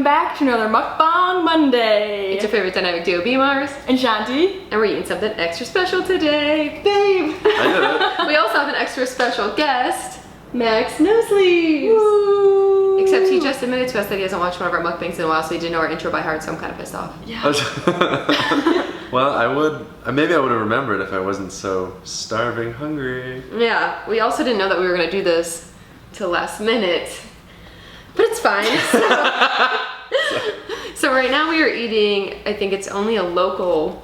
back to another Mukbang Monday. It's your favorite dynamic duo, BMARSZ and Shanty. And we're eating something extra special today, babe. I did it. We also have an extra special guest, MAXNOSLEEVES. Woo. Except he just admitted to us that he hasn't watched one of our mukbangs in a while, so he didn't know our intro by heart, so I'm kind of pissed off. Yeah. Well, maybe I would have remembered if I wasn't so starving hungry. Yeah, we also didn't know that we were going to do this till last minute. But it's fine. So right now we are eating, I think it's only a local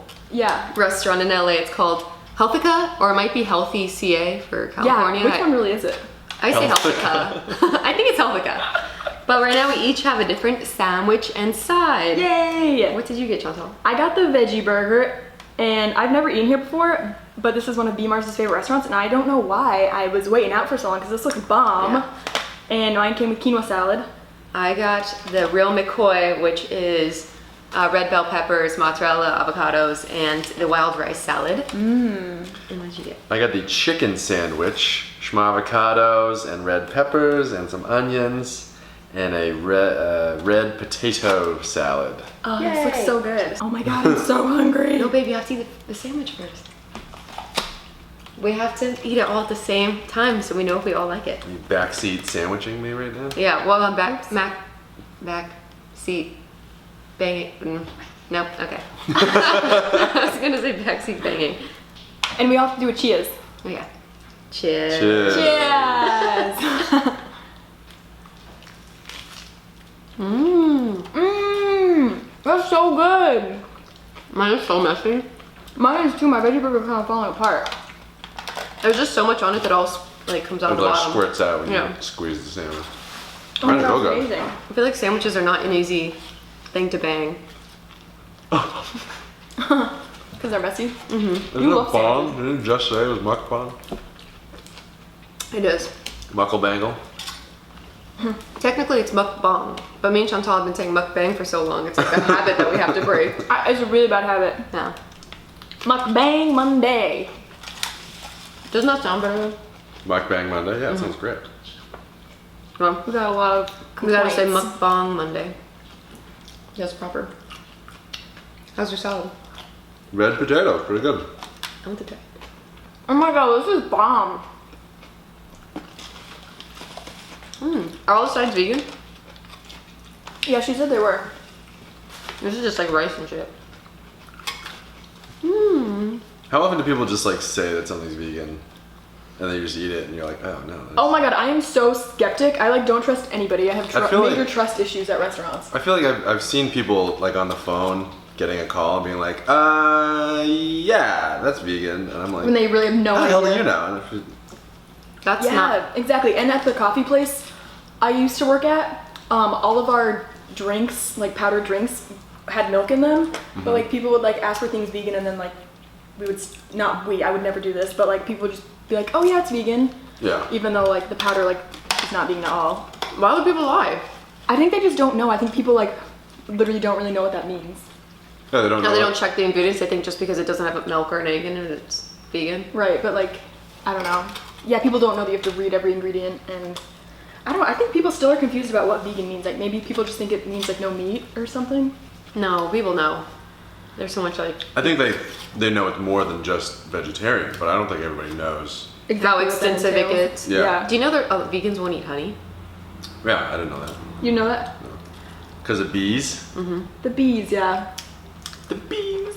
restaurant in LA. It's called Healthica, or it might be Healthy CA for California. Yeah, which one really is it? I say Healthica. I think it's Healthica. But right now we each have a different sandwich and side. Yay! What did you get, Chantal? I got the veggie burger, and I've never eaten here before, but this is one of BMARSZ's favorite restaurants, and I don't know why I was waiting out for so long, because this looks bomb. Yeah. And mine came with quinoa salad. I got the Real McCoy, which is red bell peppers, mozzarella, avocados, and the wild rice salad. And what did you get? I got the chicken sandwich, some avocados and red peppers and some onions and a red potato salad. Oh, Yay. this looks so good. Oh my god, I'm so hungry. No, baby, you have to eat the sandwich first. We have to eat it all at the same time so we know if we all like it. You backseat sandwiching me right now? Yeah, well, I'm back seat banging. Nope, okay. I was gonna say backseat banging. And we all have to do a cheers. Oh, yeah. Cheers. Cheers. Cheers! That's so good. Mine is so messy. Mine is too. My veggie burger kind of falling apart. There's just so much on it that all like comes out It of the like bottom. squirts out when Yeah. you squeeze the sandwich. Oh my Mine is god, real good. amazing. I feel like sandwiches are not an easy thing to bang. Because they're messy. Isn't love it bomb? Didn't you just say it was mukbang? It is. Mucklebangle? Technically it's mukbang, but me and Chantal have been saying mukbang for so long, it's like a habit that we have to break. It's a really bad habit. Yeah. Mukbang Monday. Doesn't that sound better? Mukbang Monday? Yeah, it sounds great. Well, We got a lot of we gotta say complaints. mukbang Monday. Yes, proper. How's your salad? Red potato, pretty good. I want to try. Oh my god, this is bomb. Are all the sides vegan? Yeah, she said they were. This is just like rice and shit. How often do people just like say that something's vegan and then you just eat it and you're like, oh no. that's- Oh my god, I am so skeptic. I like don't trust anybody. I have I feel major like- trust issues at restaurants. I feel like I've seen people like on the phone getting a call and being like, yeah, that's vegan. And I'm like, When they really have no how the idea. hell do you know? And if you- That's Yeah, not. exactly. And at the coffee place I used to work at, all of our drinks, like powdered drinks, had milk in them. But like people would like ask for things vegan, and then like I would never do this, but like people would just be like, oh yeah, it's vegan, Yeah. even though like the powder like is not vegan at all. Why would people lie? I think they just don't know. I think people like literally don't really know what that means. Yeah, they don't No, know. they what- don't check the ingredients. They think just because it doesn't have milk or an egg in it, it's vegan. Right, but like, I don't know. Yeah, people don't know that you have to read every ingredient, and I don't know. I think people still are confused about what vegan means. Like maybe people just think it means like no meat or something. No, people know. There's so much like I think they know it's more than just vegetarian, but I don't think everybody knows. how what that extensive it entails. gets. Yeah. Do you know that vegans won't eat honey? Yeah, I didn't know that. You know that? Because of bees? The bees, yeah. The bees.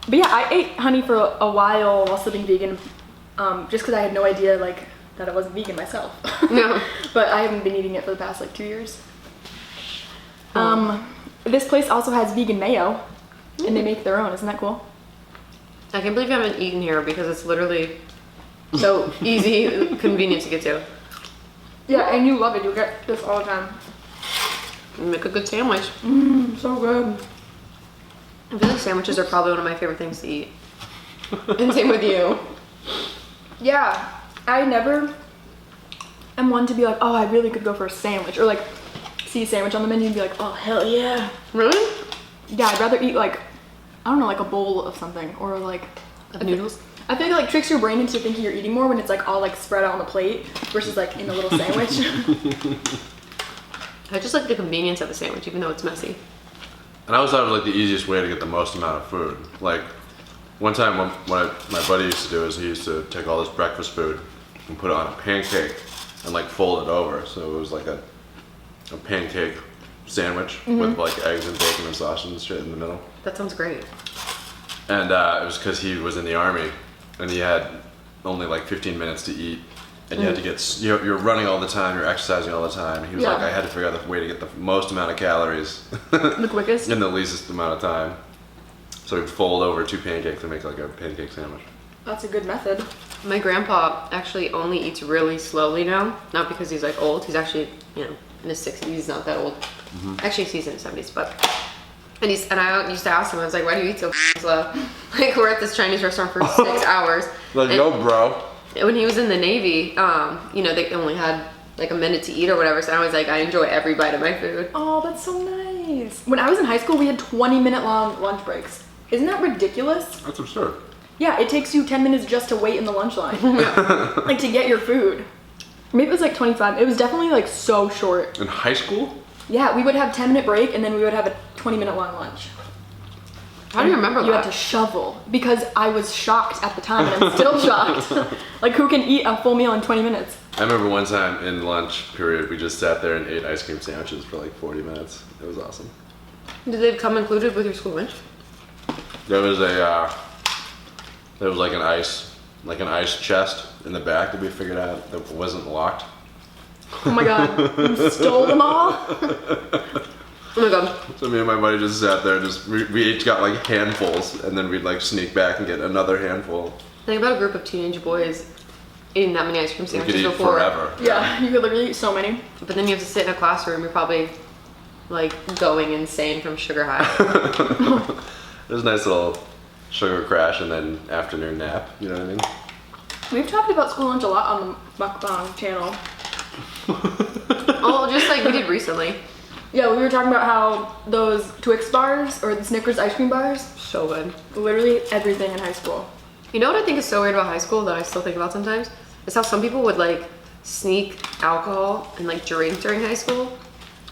But yeah, I ate honey for a while while still being vegan, just because I had no idea like that it wasn't vegan myself. No. But I haven't been eating it for the past like 2 years. This place also has vegan mayo, and they make their own. Isn't that cool? I can't believe you haven't eaten here because it's literally so easy, convenient to get to. Yeah, and you love it. You get this all the time. You make a good sandwich. So good. I feel like sandwiches are probably one of my favorite things to eat. And same with you. Yeah, I never am one to be like, oh, I really could go for a sandwich, or like see a sandwich on the menu and be like, oh hell yeah. Really? Yeah, I'd rather eat like, I don't know, like a bowl of something, or like Noodles? I think it like tricks your brain into thinking you're eating more when it's like all like spread out on the plate versus like in a little sandwich. I I just like the convenience of a sandwich, even though it's messy. And I always thought it was like the easiest way to get the most amount of food. Like one time what my buddy used to do is he used to take all this breakfast food and put it on a pancake and like fold it over. So it was like a pancake sandwich with like eggs and bacon and sausage and straight in the middle. That sounds great. And it was because he was in the army and he had only like 15 minutes to eat. And you had to get, you're running all the time, you're exercising all the time. He was like, I had to figure out the way to get the most amount of calories. The quickest? In the leastest amount of time. So he'd fold over 2 pancakes and make like a pancake sandwich. That's a good method. My grandpa actually only eats really slowly now. Not because he's like old. He's actually, you know, in his 60s. He's not that old. Actually, he's in his 70s, but. And I used to ask him, I was like, why do you eat so slow? Like, we're at this Chinese restaurant for 6 hours. Like, yo, bro. When he was in the Navy, you know, they only had like a minute to eat or whatever. So I was like, I enjoy every bite of my food. Oh, that's so nice. When I was in high school, we had 20-minute long lunch breaks. Isn't that ridiculous? That's absurd. Yeah, it takes you 10 minutes just to wait in the lunch line. Like to get your food. Maybe it was like 25. It was definitely like so short. In high school? Yeah, we would have 10-minute break and then we would have a 20-minute long lunch. How do you remember that? You had to shovel because I was shocked at the time and I'm still shocked. Like who can eat a full meal in 20 minutes? I remember one time in lunch period, we just sat there and ate ice cream sandwiches for like 40 minutes. It was awesome. Did they come included with your school lunch? There was like an ice chest in the back that we figured out that wasn't locked. Oh my god, you stole them all? Oh my god. So me and my buddy just sat there, we each got like handfuls, and then we'd like sneak back and get another handful. Think about a group of teenage boys eating that many ice cream We sandwiches could eat before. forever. Yeah, you could literally eat so many. But then you have to sit in a classroom. You're probably like going insane from sugar high. It was a nice little sugar crash and then afternoon nap. You know what I mean? We've talked about school lunch a lot on the Mukbang channel. Oh, just like we did recently. Yeah, we were talking about how those Twix bars or the Snickers ice cream bars, So good. literally everything in high school. You know what I think is so weird about high school that I still think about sometimes? Is how some people would like sneak alcohol and like drink during high school.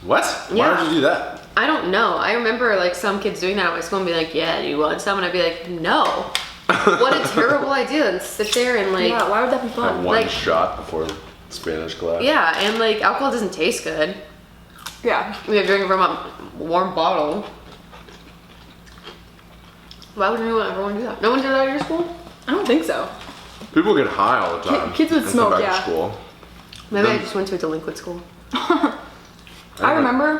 What? Yeah. Why would you do that? I don't know. I remember like some kids doing that at my school and be like, yeah, do you want some? And I'd be like, no. What a terrible idea. And sit there and like, Yeah, why would that be Have fun? one Like- shot before Spanish class. yeah, and like alcohol doesn't taste good. Yeah. We have drinking from a warm bottle. Why would anyone ever want to do that? No one did that at your school? I don't think so. People get high all the time. Kids would and smoke, come back yeah. to school. Maybe I Then- just went to a delinquent school. I remember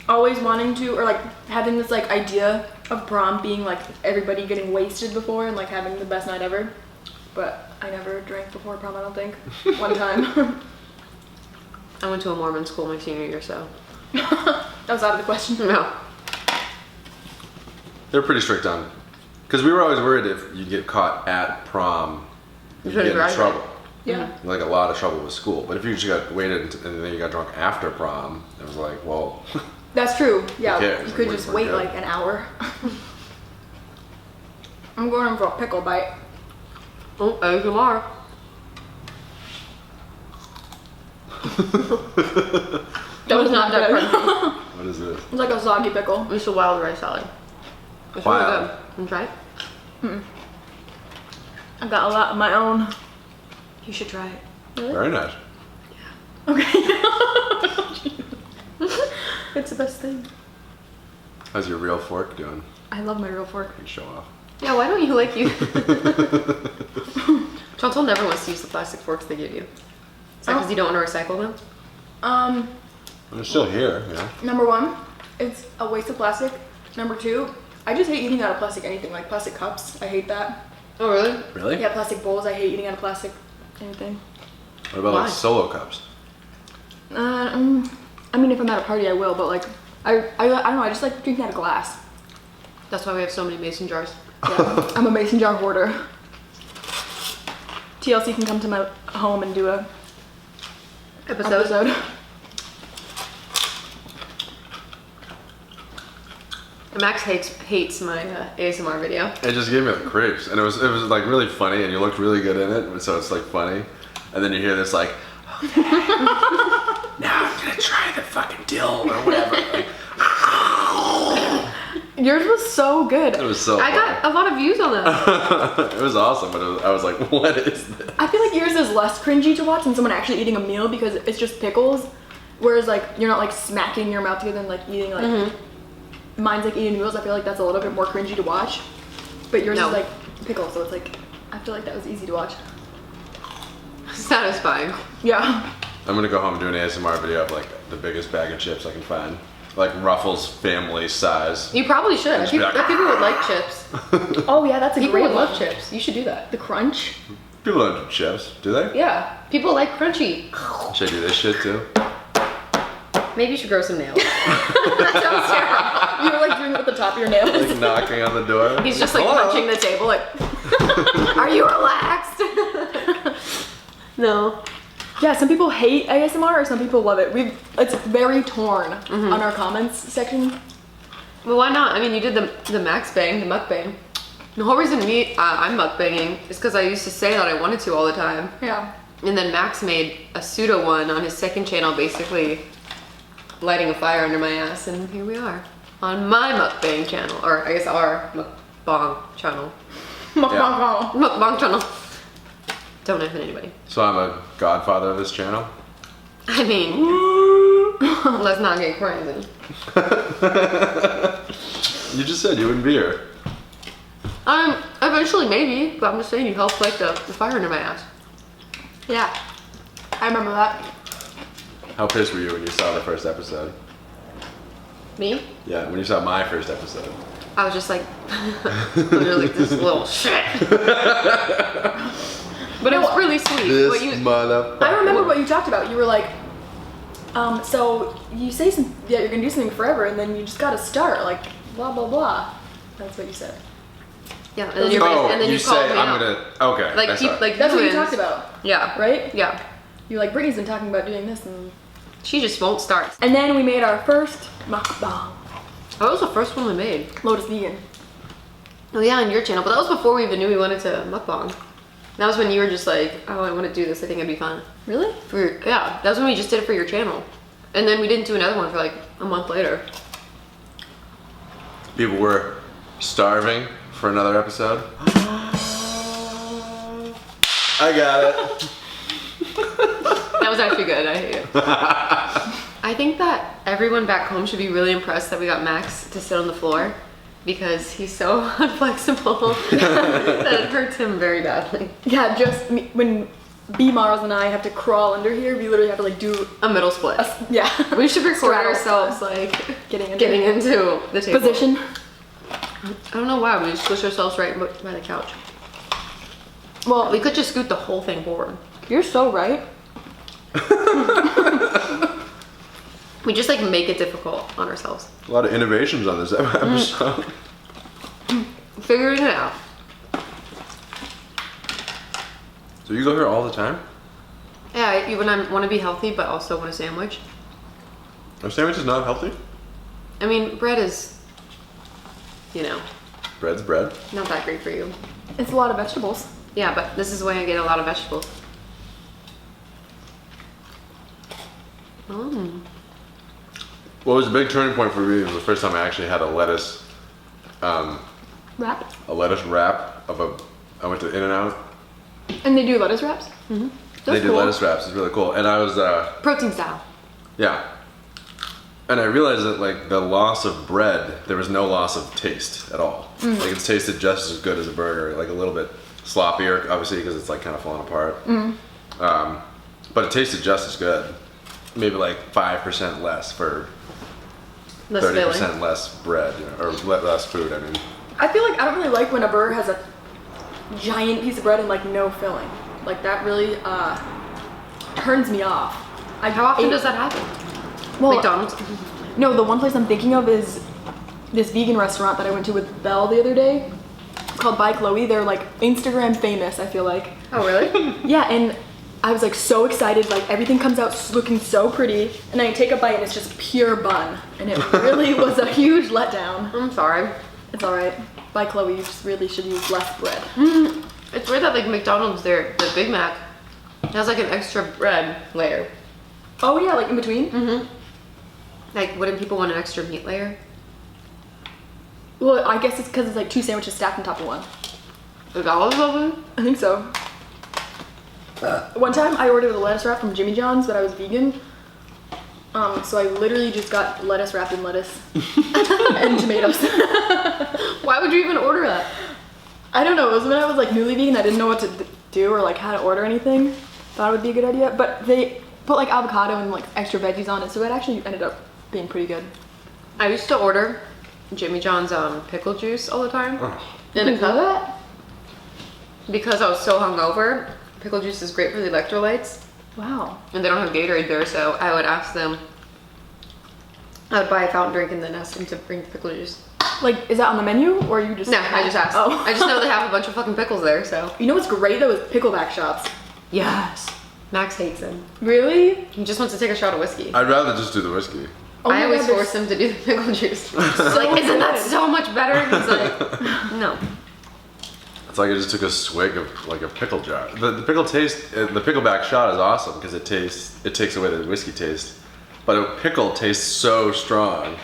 always wanting to, or like having this like idea of prom being like everybody getting wasted before and like having the best night ever. But I never drank before prom, I don't think. One time. I went to a Mormon school my senior year, so. That was out of the question. No. They're pretty strict on, because we were always worried if you get caught at prom, you You're get in gonna trouble. Yeah. Like a lot of trouble with school. But if you just got waited and then you got drunk after prom, it was like, well, That's true. Yeah. cares? You could Like, just we're wait good. like an hour. I'm going in for a pickle bite. Oh, ASMR. That was not that good. crunchy. what is this? It's like a soggy pickle. It's a wild rice salad. It's Wow. really good. You try it? I got a lot of my own. You should try it. Very nice. Okay. It's the best thing. How's your real fork doing? I love my real fork. You can show off. Yeah, why don't you like you? Chantal never wants to use the plastic forks they give you. Is that because you don't want to recycle them? They're still here, you know? Number one, it's a waste of plastic. Number two, I just hate eating out of plastic anything, like plastic cups. I hate that. Oh, really? Really? Yeah, plastic bowls. I hate eating out of plastic anything. What about Why? like solo cups? I mean, if I'm at a party, I will, but like, I don't know. I just like drinking out of glass. That's why we have so many mason jars. Yeah, I'm a mason jar hoarder. TLC can come to my home and do a episode. Max hates my ASMR video. It just gave me the creeps, and it was like really funny, and you looked really good in it, so it's like funny, and then you hear this like, now I'm gonna try the fucking dill or whatever. Like, Yours was so good. it was so I got a lot of views on that. it was awesome, but I was like, what is this? I feel like yours is less cringy to watch than someone actually eating a meal because it's just pickles. Whereas like you're not like smacking your mouth together and like eating like mine's like eating noodles. I feel like that's a little bit more cringy to watch. But yours No. is like pickles, so it's like I feel like that was easy to watch. Satisfying. Yeah. I'm gonna go home and do an ASMR video of like the biggest bag of chips I can find. Like Ruffles family size. You probably should. Just be like, People would like chips. Oh yeah, that's a People great would one. love chips. You should do that. The crunch. People don't do chips, do they? Yeah. People like crunchy. Should I do this shit too? Maybe you should grow some nails. That sounds terrible. You were like doing it with the top of your nails. Like knocking on the door. He's just like Hello? punching the table like, are you relaxed? No. Yeah, some people hate ASMR or some people love it. It's very torn on our comments section. Well, why not? I mean, you did the MAXBang, the mukbang. The whole reason I'm mukbanging is because I used to say that I wanted to all the time. Yeah. And then Max made a pseudo one on his second channel, basically lighting a fire under my ass, and here we are on my mukbang channel, or I guess our mukbang channel. Mukbang. Mukbang channel. Don't offend anybody. So I'm a godfather of this channel. I mean, let's not get crazy. You just said you wouldn't be here. Eventually maybe, but I'm just saying you helped light the fire under my ass. Yeah. I remember that. How pissed were you when you saw the first episode? Me? Yeah, when you saw my first episode. I was just like, you're like this little shit. But it was really sweet. This What you, motherfucker. I remember what you talked about. You were like, so you say you're gonna do something forever, and then you just gotta start, like blah blah blah. That's what you said. yeah, and then, and then you called say me I'm out. gonna. Okay. Like, I saw it. like That's what you humans. talked about, Yeah. right? Yeah. You're like, Brittany's been talking about doing this, and She just won't start. then we made our first mukbang. That was the first one we made. Lotus vegan. Oh yeah, on your channel. But that was before we even knew we wanted to mukbang. That was when you were just like, oh, I want to do this. I think it'd be fun. Really? Yeah, that was when we just did it for your channel. And then we didn't do another one for like a month later. People were starving for another episode. I got it. That was actually good. I hate it. I think that everyone back home should be really impressed that we got Max to sit on the floor because he's so unflexible that it hurts him very badly. Yeah, just when BMARSZ and I have to crawl under here, we literally have to like do A middle split. yeah. We should record Straddle. ourselves like Getting into getting into the table. position. I don't know why, we just push ourselves right by the couch. Well, We could just scoot the whole thing forward. you're so right. We just like make it difficult on ourselves. A lot of innovations on this episode. Figuring it out. So you go here all the time? Yeah, when I want to be healthy but also want a sandwich. A sandwich is not healthy? I mean, bread is, you know, Bread's bread. not that great for you. It's a lot of vegetables. Yeah, but this is why I get a lot of vegetables. Mm. What was a big turning point for me was the first time I actually had a lettuce Wrap. wrap I went to In-N-Out. And they do lettuce wraps? Mm-hmm. They did cool. lettuce wraps, it's really cool. And I was, Protein style. yeah. And I realized that like the loss of bread, there was no loss of taste at all. Like it's tasted just as good as a burger, like a little bit sloppier, obviously, because it's like kind of falling apart. But it tasted just as good. Maybe like 5% less for Less 30% filling. less bread, you know, or less food, I mean. I feel like I don't really like when a burger has a giant piece of bread and like no filling. Like that really turns me off. How often does that happen? Well, McDonald's? no, the one place I'm thinking of is this vegan restaurant that I went to with Belle the other day. It's called By Chloe. They're like Instagram famous, I feel like. Oh, really? Yeah, and I was like so excited, like everything comes out looking so pretty, and I take a bite and it's just pure bun. And it really was a huge letdown. I'm sorry. It's alright. By Chloe, you just really should use less bread. It's weird that like McDonald's, the Big Mac has like an extra bread layer. Oh yeah, like in between. Mm-hmm. Like, wouldn't people want an extra meat layer? Well, I guess it's because it's like 2 sandwiches stacked on top of one. Like olive oven? I think so. One time I ordered a lettuce wrap from Jimmy John's, but I was vegan. So I literally just got lettuce wrapped in lettuce and tomatoes. Why would you even order that? I don't know. It was when I was like newly vegan. I didn't know what to do or like how to order anything. Thought it would be a good idea, but they put like avocado and like extra veggies on it, so it actually ended up being pretty good. I used to order Jimmy John's pickle juice all the time. In a You know cup. that? Because I was so hungover. Pickle juice is great for the electrolytes. Wow. And they don't have Gatorade there, so I would ask them. I would buy a fountain drink and then ask them to bring pickle juice. Like, is that on the menu or you just? No, I just asked. Oh. I just know they have a bunch of fucking pickles there, so. You know what's great though is pickleback shots. Yes. Max hates them. Really? He just wants to take a shot of whiskey. I'd rather just do the whiskey. Oh I my always God, they're force him to do the pickle juice. He's like, isn't that so much better? And he's like, no. It's like I just took a swig of like a pickle jar. The pickle taste, the pickleback shot is awesome because it takes away the whiskey taste. But a pickle tastes so strong,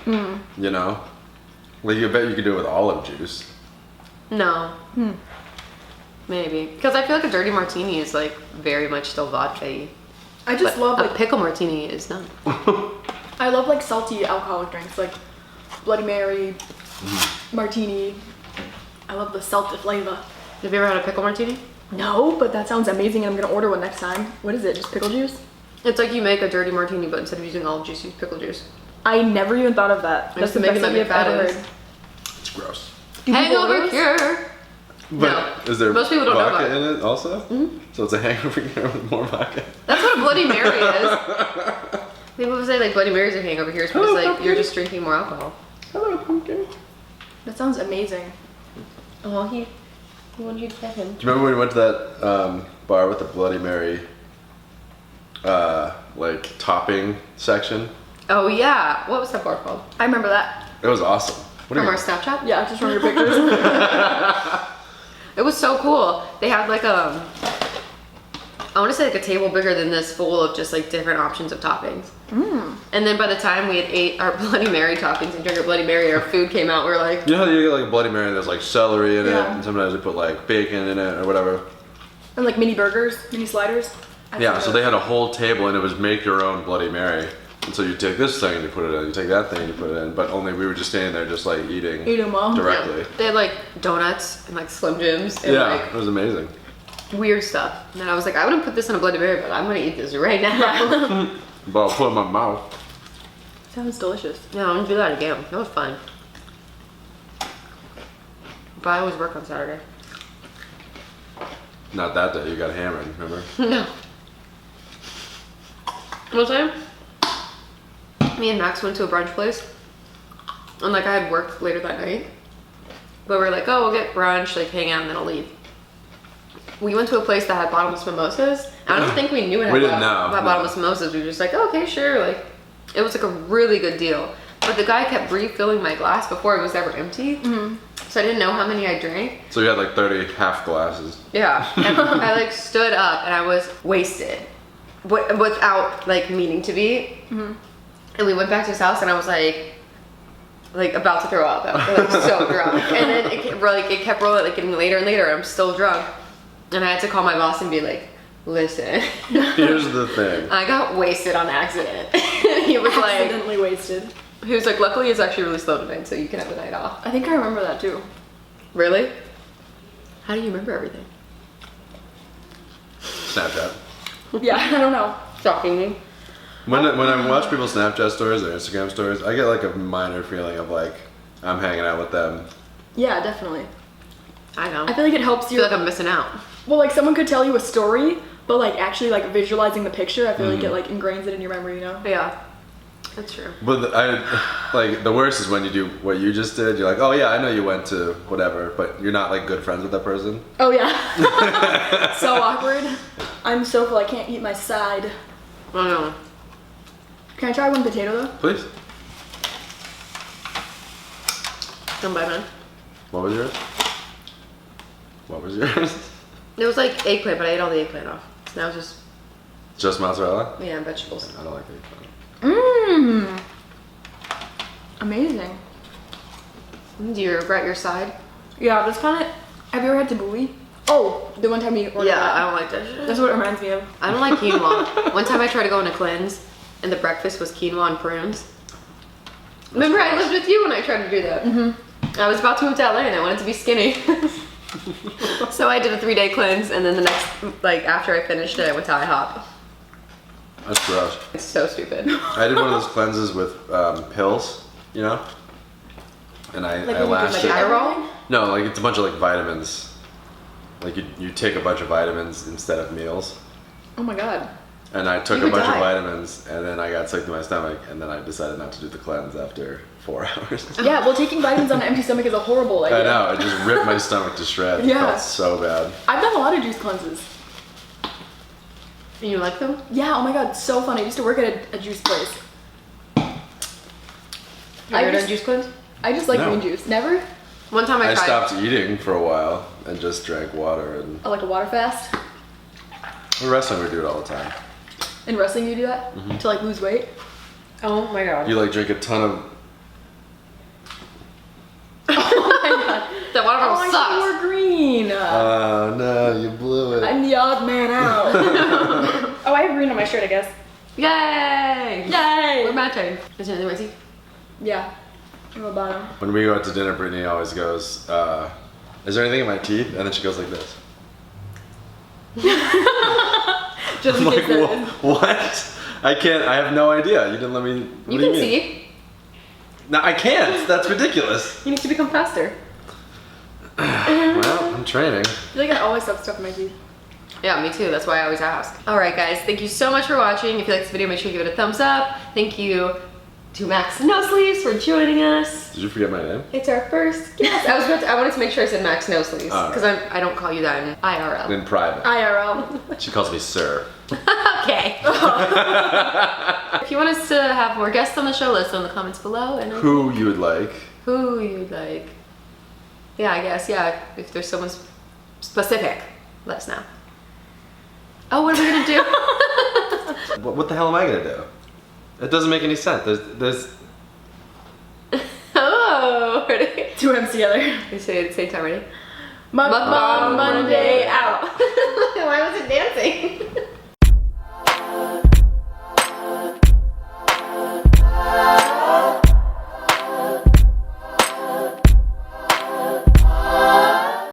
you know? Like you bet you could do it with olive juice. No. Maybe. Because I feel like a dirty martini is like very much still vodka-y. I just love a like pickle martini is not. I love like salty alcoholic drinks like Bloody Mary, martini. I love the salty flavor. Have you ever had a pickle martini? No, but that sounds amazing and I'm gonna order one next time. What is it? Just pickle juice? It's like you make a dirty martini, but instead of using olive juice, you use pickle juice. I never even thought of that. I That's used the to make best them idea at I've ever McFadden's. heard. It's gross. Do people order Hangover those? cure. But No. is there Most people don't know vodka about in it also? So it's a hangover cure with more vodka. That's what a Bloody Mary is. People say like Bloody Mary's a hangover cure, but it's like you're just drinking more alcohol. Hello, pumpkin. That sounds amazing. Oh, he wanted you to get him. Do you remember when we went to that bar with the Bloody Mary, like topping section? Oh yeah. What was that bar called? I remember that. It was awesome. What do From you our Snapchat? Yeah, just from your pictures. It was so cool. They had like I want to say like a table bigger than this full of just like different options of toppings. And then by the time we had ate our Bloody Mary toppings and drank our Bloody Mary, our food came out. We were like, You know how you get like a Bloody Mary and there's like celery in it, Yeah. and sometimes they put like bacon in it or whatever. And like mini burgers, mini sliders. Yeah, so they had a whole table and it was make your own Bloody Mary. And so you take this thing and you put it in, you take that thing and you put it in, but only we were just standing there just like eating Eat 'em all. directly. they had like donuts and like Slim Jims and Yeah, like it was amazing. weird stuff. And then I was like, I wouldn't put this in a Bloody Mary, but I'm gonna eat this right now. But I'll put it in my mouth. Sounds delicious. Yeah, I'm gonna do that again. That was fun. But I always work on Saturday. Not that day, you got hammered, remember? No. One time, me and Max went to a brunch place, and like I had work later that night, but we were like, oh, we'll get brunch, like hang out, and then I'll leave. We went to a place that had bottomless mimosas. I don't think we knew it had We didn't know, no. bottomless mimosas. We were just like, oh, okay, sure. Like, it was like a really good deal. But the guy kept refilling my glass before it was ever empty. So I didn't know how many I drank. So you had like 30 half glasses. Yeah. And I like stood up and I was wasted without like meaning to be. And we went back to his house and I was like about to throw up. I was like so drunk. And then it kept rolling, like getting later and later. I'm still drunk. And I had to call my boss and be like, listen, Here's the thing. I got wasted on accident. He was like, Accidentally wasted. he was like, luckily it's actually really slow tonight, so you can have the night off. I think I remember that too. Really? How do you remember everything? Snapchat. Yeah, I don't know. Shocking me. When I watch people's Snapchat stories or Instagram stories, I get like a minor feeling of like I'm hanging out with them. Yeah, definitely. I know. I feel like it helps I you. feel like I'm missing out. Well, like someone could tell you a story, but like actually like visualizing the picture, I feel like it like ingrains it in your memory, you know? Yeah, that's true. But like the worst is when you do what you just did. You're like, oh yeah, I know you went to whatever, but you're not like good friends with that person. Oh yeah. So awkward. I'm so full, I can't eat my side. I know. Can I try one potato though? Please. Come by, man. What was yours? What was yours? It was like eggplant, but I ate all the eggplant off. Now it's just Just mozzarella? Yeah, and vegetables. I don't like it. Mmm. Amazing. Do you regret your side? Yeah, that's kind of. Have you ever had tabbouleh? Oh, the one time you ordered Yeah, that. I don't like that shit. That's what it reminds me of. I don't like quinoa. One time I tried to go on a cleanse, and the breakfast was quinoa and prunes. Remember I lived with you when I tried to do that? Mm-hmm. I was about to move to LA and I wanted to be skinny. So I did a 3-day cleanse, and then the next, like after I finished it, I went to IHOP. That's gross. It's so stupid. I did one of those cleanses with pills, you know? And I Like when you did, lasted. like, Adderall? No, like it's a bunch of like vitamins. Like you take a bunch of vitamins instead of meals. Oh my god. And I took You a would bunch of die. vitamins, and then I got sick to my stomach, and then I decided not to do the cleanse after 4 hours. Yeah, well, taking vitamins on an empty stomach is a horrible idea. I know, it just ripped my stomach to shreds. It Yeah. felt so bad. I've done a lot of juice cleanses. And you like them? Yeah, oh my god, so fun. I used to work at a juice place. You I ever done just- juice cleanse? I just like No. green juice. Never? One time I I tried. stopped eating for a while and just drank water. And I like a water fast. in wrestling, we do it all the time. In wrestling, you do that? To like lose weight? Oh my god. You like drink a ton of. Oh my god. That water Oh, bottle I sucks. thought you were green. Oh no, you blew it. I'm the odd man out. Oh, I have green on my shirt, I guess. Yay! Yay! We're matching. Is it anything Maxie? Yeah. I'm a bottom. When we go out to dinner, Brittany always goes, "Is there anything in my teeth?" And then she goes like this. Just in I'm case like, there is. What? I can't. I have no idea. You didn't let me. What You do can mean? see. No, I can't. That's ridiculous. You need to become faster. Well, I'm training. I feel like I always have stuff in my teeth. Yeah, me too. That's why I always ask. All right, guys. Thank you so much for watching. If you like this video, make sure you give it a thumbs up. Thank you to Max No Sleeves for joining us. Did you forget my name? It's our first guest. I wanted to make sure I said Max No Sleeves Oh, because I don't call you that in IRL. In private. IRL. She calls me sir. Okay. If you want us to have more guests on the show, let us know in the comments below. And Who you would like? who you'd like. Yeah, I guess. Yeah, if there's someone specific, let us know. Oh, what are we gonna do? What the hell am I gonna do? It doesn't make any sense. There's. Oh, ready? 2 M's together. We say it at the same time, ready? Mukbang Monday out. Why was it dancing?